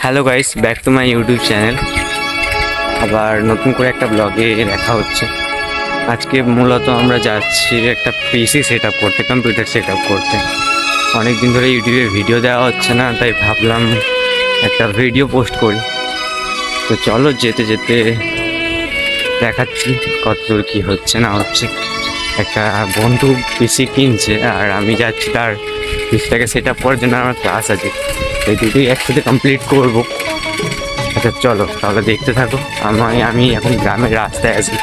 Hello guys, back to my YouTube channel. আবার নতুন করে একটা ব্লগে দেখা হচ্ছে। আজকে মূলত আমরা যাচ্ছি একটা পিসি সেট আপ করতে, কম্পিউটার সেট আপ করতে। অনেক দিন ধরে ইউটিউবে ভিডিও দেওয়া হচ্ছে না, তাই ভাবলাম একটা ভিডিও পোস্ট করি। তো চলো যেতে যেতে দেখাচ্ছি কতদূর কী হচ্ছে না হচ্ছে। একটা বন্ধু পিসি কিনছে আর আমি যাচ্ছি তার পিসিটাকে সেট আপ করার জন্য। আমার ক্লাস আছে, এই দুটোই একসাথে কমপ্লিট করবো। আচ্ছা চলো তাহলে দেখতে থাকো। আমি এখন গ্রামের রাস্তায় আছি,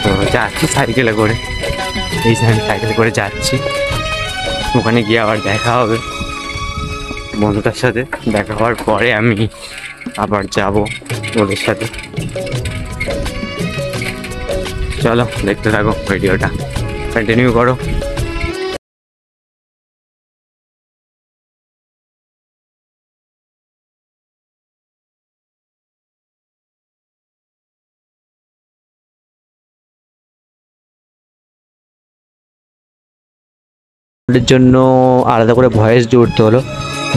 তো যাচ্ছি সাইকেলে করে। এই সাইকেলে করে যাচ্ছি, ওখানে গিয়ে আবার দেখা হবে বন্ধুটার সাথে। দেখা হওয়ার পরে আমি আবার যাব ওদের সাথে। চলো দেখতে থাকো, ভিডিওটা কন্টিনিউ করো। ওদের জন্য আলাদা করে ভয়েস জুড়তে হলো।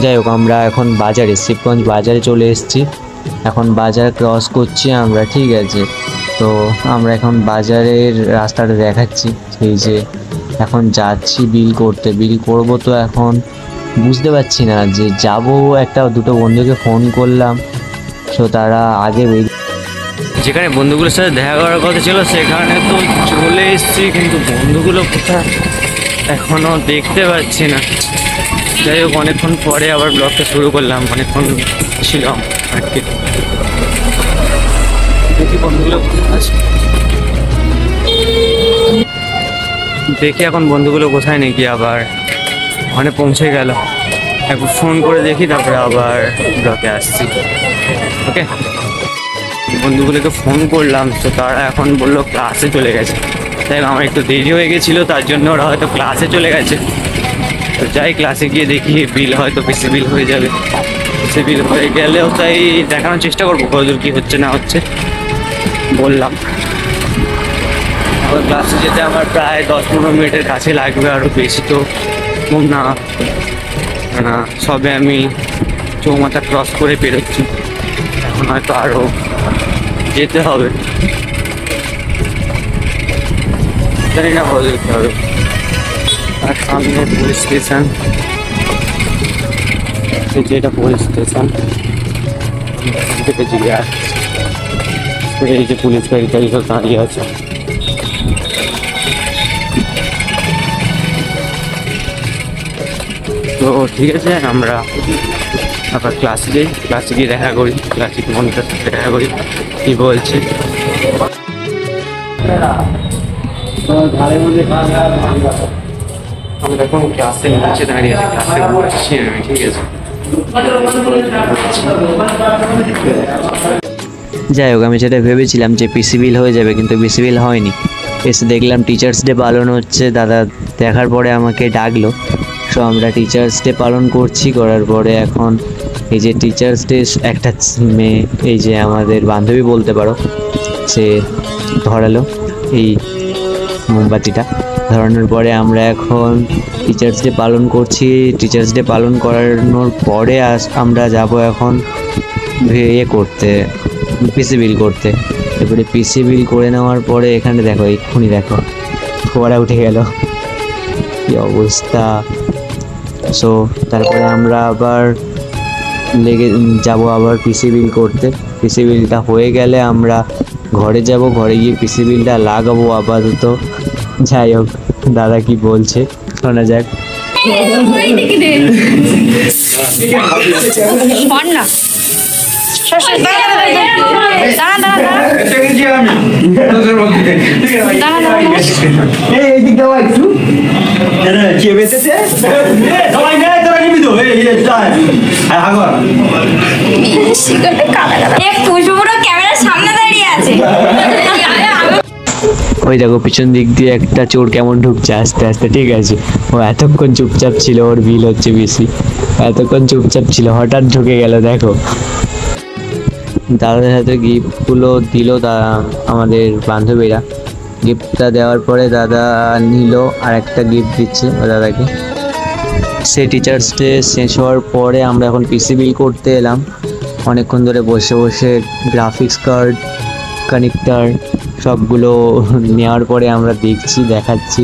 যাই হোক, আমরা এখন বাজারে, শিবগঞ্জ বাজারে চলে এসেছি। এখন বাজার ক্রস করছি আমরা, ঠিক আছে? তো আমরা এখন বাজারের রাস্তাটা দেখাচ্ছি। সেই যে এখন যাচ্ছি বিল করতে, বিল করব। তো এখন বুঝতে পারছি না যে যাব। একটা দুটো বন্ধুকে ফোন করলাম, তো তারা আগে যেখানে বন্ধুগুলোর সাথে দেখা করার কথা ছিল সেখানে তো চলে এসেছি, কিন্তু বন্ধুগুলো কোথায় এখনও দেখতে পাচ্ছি না। যাই হোক, অনেকক্ষণ পরে আবার ব্লগটা শুরু করলাম। অনেকক্ষণ ছিলাম আর কি, দেখি বন্ধুগুলো আছে, দেখি এখন বন্ধুগুলো কোথায় নাকি আবার ওখানে পৌঁছে গেল। একবার ফোন করে দেখি, তারপরে আবার ব্লগে আসছি। ওকে, বন্ধুগুলোকে ফোন করলাম, তো তারা এখন বললো ক্লাসে চলে গেছে। তাই আমার একটু দেরি হয়ে গেছিলো, তার জন্য ওরা হয়তো ক্লাসে চলে গেছে। তো যাই, ক্লাসে গিয়ে দেখি বিল হয়তো পিসি বিল হয়ে যাবে। পিসি বিল হয়ে গেলেও তাই দেখানোর চেষ্টা করবো কতদূর কী হচ্ছে না হচ্ছে। বললাম আবার ক্লাসে যেতে আমার প্রায় 10-15 মিনিটের কাছে লাগবে, আরও বেশি তো না। সবে আমি চৌমাথা ক্রস করে পেরোচ্ছি, এখন হয়তো আরও যেতে হবে। জানি না কত যেতে হবে। আর সামনে পুলিশ স্টেশন, যেটা পুলিশ স্টেশন থেকে জিগে আসছে। এই যে পুলিশ গাড়ি টাড়ি সব দাঁড়িয়ে আছে। তো ঠিক আছে, আমরা আবার ক্লাসে যাই, ক্লাসে গিয়ে দেখা করি, ক্লাসিক বন্ধুটার সাথে দেখা করি কী বলছে। আমরা এখন ক্লাসের নিচে দাঁড়িয়ে আছি, ক্লাসে বলছি আমি, ঠিক আছে? যাই হোক, আমি যেটা ভেবেছিলাম যে পিসি বিল হয়ে যাবে, কিন্তু পিসি বিল হয়নি। এসে দেখলাম টিচার্স ডে পালন হচ্ছে। দাদা দেখার পরে আমাকে ডাকলো। সো আমরা টিচার্স ডে পালন করছি। করার পরে এখন এই যে টিচার্স ডে একটা মেয়ে, এই যে আমাদের বান্ধবী বলতে পারো, সে ধরালো এই মোমবাতিটা। ধরানোর পরে আমরা এখন টিচার্স ডে পালন করছি। টিচার্স ডে পালন করানোর পরে আমরা যাব এখন করতে, পিসি বিল করতে। এবারে পিসি বিল করে নেওয়ার পরে এখানে দেখো, এক্ষুনি দেখো ফোয়ারা উঠে গেল, কি অবস্থা। সো তারপরে আমরা আবার যাব আবার পিসি বিল করতে। পিসি বিলটা হয়ে গেলে আমরা ঘরে যাব, ঘরে গিয়ে পিসি বিলটা লাগাবো আপাতত। যাই হোক, দাদা কি বলছে শোনা যাক। ওই দেখো পিছন দিক দিয়ে একটা চোর কেমন ঢুকছে আস্তে আস্তে, ঠিক আছে? ও এতক্ষণ চুপচাপ ছিল, ওর বিল হচ্ছে বেশি। এতক্ষণ চুপচাপ ছিল, হঠাৎ ঢুকে গেল। দেখো দাদাদের সাথে গিফটগুলো দিল আমাদের বান্ধবীরা। গিফটটা দেওয়ার পরে দাদা নিল আর একটা গিফট দিচ্ছে দাদাকে। সেই টিচার্স ডে শেষ হওয়ার পরে আমরা এখন পিসি বিল করতে এলাম। অনেকক্ষণ ধরে বসে বসে গ্রাফিক্স কার্ড, কানেক্টার সবগুলো নেওয়ার পরে আমরা দেখাচ্ছি।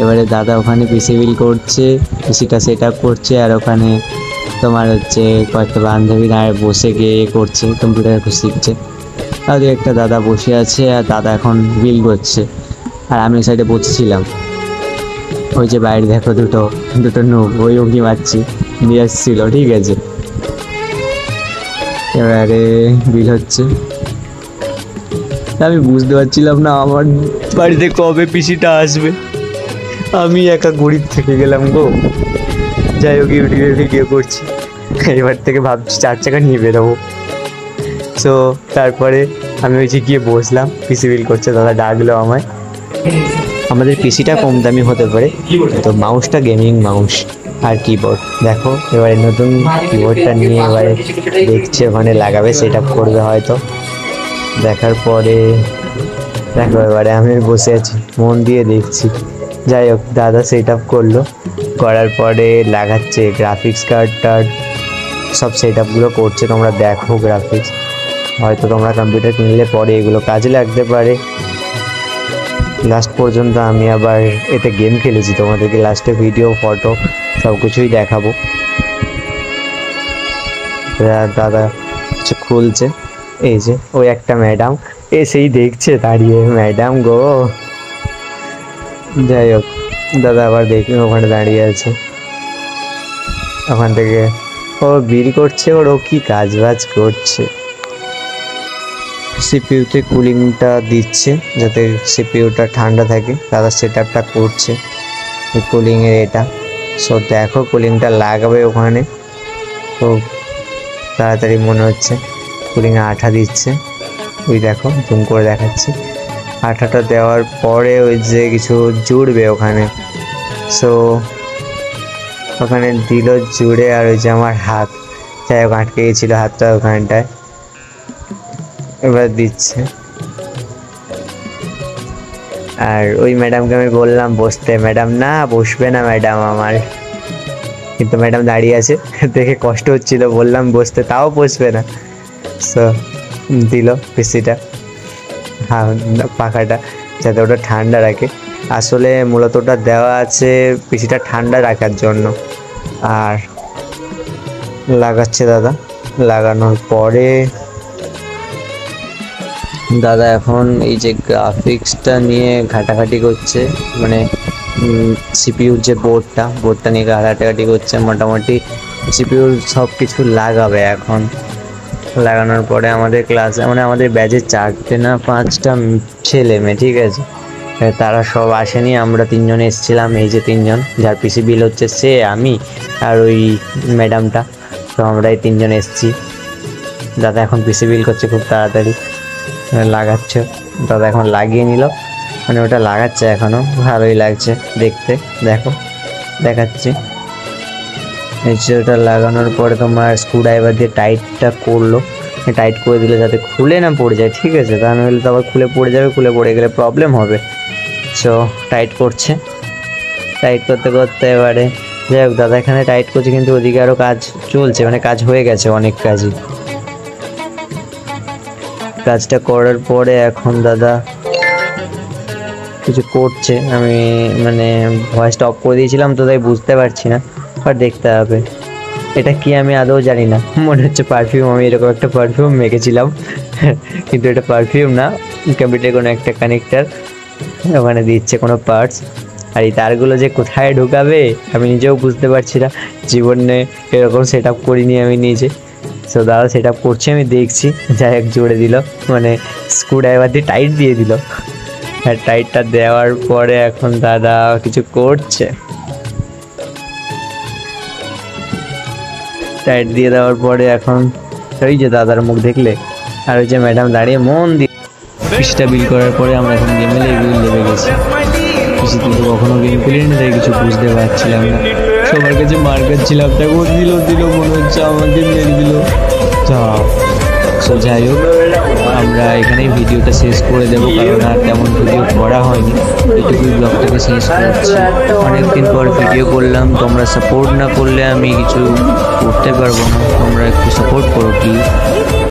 এবারে দাদা ওখানে পিসি বিল করছে, পিসিটা সেট আপ করছে, আর ওখানে তোমার হচ্ছে কয়েকটা বান্ধবী দাঁড়িয়ে বসে গিয়ে করছে, কম্পিউটার শিখছে। আর একটা দাদা বসে আছে, আর দাদা এখন বিল করছে, আর আমি সাইডে বসেছিলাম। ওই যে বাইরে দেখো দুটো নোক, ওই উঁকি মারছি, নিয়ে আসছিল, ঠিক আছে। এবারে বিল হচ্ছে, আমি বুঝতে পারছিলাম না আমার বাড়িতে কবে পিসিটা আসবে। আমি একা গরিব থেকে গেলাম গো। যাই হোক, ইউটিউবে ভিডিও করছি, এবার থেকে ভাবছি 4 চাকা নিয়ে বেরোবো। সো তারপরে আমি ওই যে গিয়ে বসলাম, পিসি বিল করছে, দাদা ডাকলো আমায়। আমাদের পিসিটা কম দামি হতে পারে, তো মাউসটা গেমিং মাউস আর কিবোর্ড। দেখো এবারে নতুন কিবোর্ডটা নিয়ে এবারে দেখছে ওখানে লাগাবে, সেট আপ করবে হয়তো। দেখার পরে দেখো এবারে আমি বসে আছি, মন দিয়ে দেখছি। যাই হোক, দাদা সেট আপ করলো, করার পরে লাগাচ্ছে গ্রাফিক্স কার্ড সব সেট আপগুলো করছে। তোমরা দেখো গ্রাফিক্স, হয়তো তোমরা কম্পিউটার কিনলে পরে এগুলো কাজে লাগতে পারে। লাস্ট পর্যন্ত আমি আবার এতে গেম খেলেছি, তোমাদেরকে লাস্টে ভিডিও ফটো সব কিছুই দেখাবো। দাদা কিছু খুলছে, এই যে ওই একটা ম্যাডাম এসেই দেখছে দাঁড়িয়ে, ম্যাডাম গো। যাই হোক, দাদা আবার দেখি ওখানে দাঁড়িয়ে আছে, ওখান থেকে ও বিল করছে, ও কি কাজ বাজ করছে। সিপিইউতে কুলিংটা দিচ্ছে যাতে সিপিইউটা ঠান্ডা থাকে, দাদা সেট আপটা করছে কুলিংয়ের এটা। সো দেখো কুলিংটা লাগাবে ওখানে, খুব তাড়াতাড়ি মনে হচ্ছে। কুলিংয়ে আঠা দিচ্ছে, ওই দেখো জুম করে দেখাচ্ছি। আঠাটা দেওয়ার পরে ওই যে কিছু জুড়বে ওখানে, সো ওখানে দিল জুড়ে। আর ওই যে আমার হাত, যাই হোক আটকে গেছিলো হাতটা ওখানটায়, এবার দিচ্ছে। আর ওই ম্যাডামকে আমি বললাম বসতে, ম্যাডাম না বসবে না ম্যাডাম আমার, কিন্তু ম্যাডাম দাঁড়িয়ে আছে দেখে কষ্ট হচ্ছিল, বললাম বসতে, তাও বসবে না। সো দিল পিসিটা, পাখাটা, যাতে ওটা ঠান্ডা রাখে। আসলে মূলত ওটা দেওয়া আছে পিসিটা ঠান্ডা রাখার জন্য। আর লাগাচ্ছে দাদা, লাগানোর পরে দাদা এখন এই যে গ্রাফিক্সটা নিয়ে ঘাটাঘাটি করছে, মানে সিপিইউর যে বোর্ডটা নিয়ে ঘাটাঘাটি করছে। মোটামুটি সিপিইউর সব কিছু লাগাবে এখন। লাগানোর পরে আমাদের ক্লাসে, মানে আমাদের ব্যাচে 4টে না 5টা ছেলে মেয়ে, ঠিক আছে, তারা সব আসেনি, আমরা 3জন এসেছিলাম। এই যে 3জন, যার পিসি বিল হচ্ছে সে, আমি আর ওই ম্যাডামটা। তো আমরা এই 3জন এসেছি। দাদা এখন পিসি বিল করছে খুব তাড়াতাড়ি, লাগাচ্ছে। দাদা এখন লাগিয়ে নিল, মানে ওটা লাগাচ্ছে এখনও, ভালোই লাগছে দেখতে। দেখো দেখাচ্ছি, এই যে ওটা লাগানোর পরে তোমার স্ক্রুড্রাইভার দিয়ে টাইটটা করলো, টাইট করে দিলে যাতে খুলে না পড়ে যায়, ঠিক আছে, তা নাহলে তো আবার খুলে পড়ে যাবে, খুলে পড়ে গেলে প্রবলেম হবে। সো টাইট করছে, টাইট করতে করতে এবারে যাই হোক দাদা এখানে টাইট করছে, কিন্তু ওদিকে আরও কাজ চলছে, মানে কাজ হয়ে গেছে অনেক কাজই। কাজটা করার পরে এখন দাদা কিছু করছে, আমি মানে ভয়েসটা অফ করে দিয়েছিলাম তো তাই বুঝতে পারছি না, বাট দেখতে হবে। এটা কি আমি আদৌ জানি না, মনে হচ্ছে পারফিউম, আমি এরকম একটা পারফিউম মেখেছিলাম কিন্তু এটা পারফিউম না, কম্পিউটারে কোনো একটা কানেক্টার ওখানে দিচ্ছে কোনো পার্টস। আর এই তারগুলো যে কোথায় ঢুকাবে আমি নিজেও বুঝতে পারছি না, জীবনে এরকম সেট আপ করিনি আমি নিজে। সো দাদা সেট আপ করছে, আমি দেখছি। যাই হোক জুড়ে দিল, মানে স্ক্রুড্রাইভার দিয়ে টাইট দিয়ে দিল। আর টাইটটা দেওয়ার পরে এখন দাদা কিছু করছে, টাইট দিয়ে দেওয়ার পরে এখন ওই যে দাদার মুখ দেখলে, আর ওই যে ম্যাডাম দাঁড়িয়ে মন দিয়ে পিসিটা বিল করার পরে আমরা এখন গেমে লেগে গেছি। পিসি কিন্তু কখনো গেম খেলিনি, তাই কিছু বুঝতে পারছিলাম না। সবার কাছে মার খাচ্ছিলাম, তাই ও দিল মনে হচ্ছে আমাকে মেরে দিল। যা সো যাই হোক, আমরা এখানেই ভিডিওটা শেষ করে দেবো, কারণ আর তেমন ভিডিও করা হয়নি। এইটুকুই ব্লগটাকে শেষ করছি। অনেকদিন পর ভিডিও করলাম, তোমরা সাপোর্ট না করলে আমি কিছু করতে পারবো না। তোমরা একটু সাপোর্ট করো প্লিজ।